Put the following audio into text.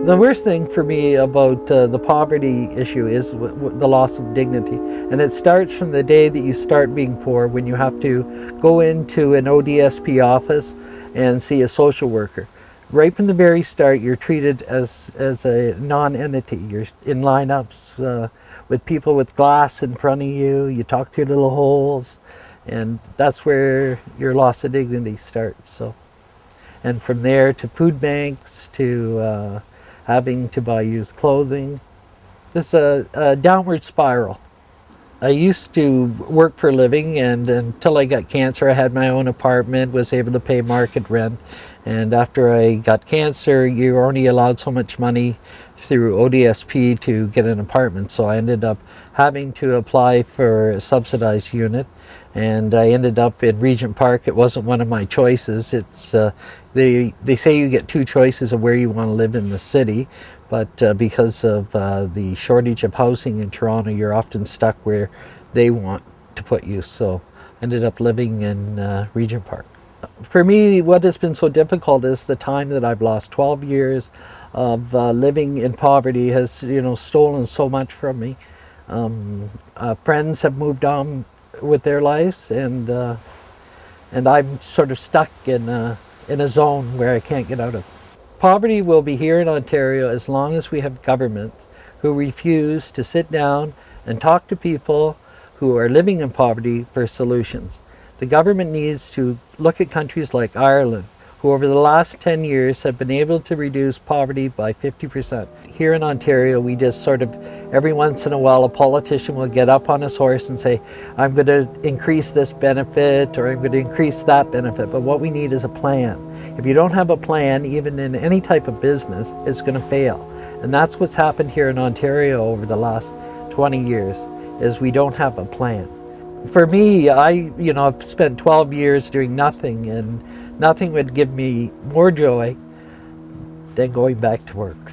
The worst thing for me about the poverty issue is the loss of dignity. And it starts from the day that you start being poor, when you have to go into an ODSP office and see a social worker. Right from the very start, you're treated as a non-entity. You're in lineups with people with glass in front of you. You talk through little holes, and that's where your loss of dignity starts. So, and from there to food banks to having to buy used clothing. This is a downward spiral. I used to work for a living, and until I got cancer, I had my own apartment, was able to pay market rent. And after I got cancer, you're only allowed so much money through ODSP to get an apartment. So I ended up having to apply for a subsidized unit, and I ended up in Regent Park. It wasn't one of my choices. It's they say you get two choices of where you want to live in the city, but because of the shortage of housing in Toronto, you're often stuck where they want to put you. So I ended up living in Regent Park. For me, what has been so difficult is the time that I've lost. 12 years of living in poverty has, stolen so much from me. Friends have moved on with their lives, and I'm sort of stuck in a zone where I can't get out of. Poverty will be here in Ontario as long as we have governments who refuse to sit down and talk to people who are living in poverty for solutions. The government needs to look at countries like Ireland, who over the last 10 years have been able to reduce poverty by 50%. Here in Ontario, we just sort of, every once in a while, a politician will get up on his horse and say, I'm going to increase this benefit, or I'm going to increase that benefit. But what we need is a plan. If you don't have a plan, even in any type of business, it's going to fail. And that's what's happened here in Ontario over the last 20 years, is we don't have a plan. For me, I've spent 12 years doing nothing, and nothing would give me more joy than going back to work.